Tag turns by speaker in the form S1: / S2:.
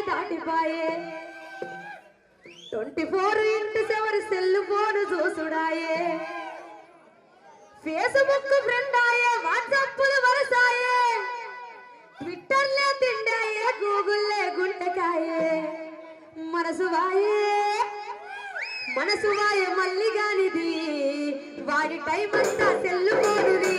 S1: దాటిపాయే 24x7 cell phone చూసుడాయే Facebook friend ఆయే WhatsApp వరసాయే ట్విట్టర్లే తిండాయే గూగుల్లే గుంటకాయే మనసు వాయే మల్లిగానిది వాడి టైం అంతా సెల్ ఫోనుది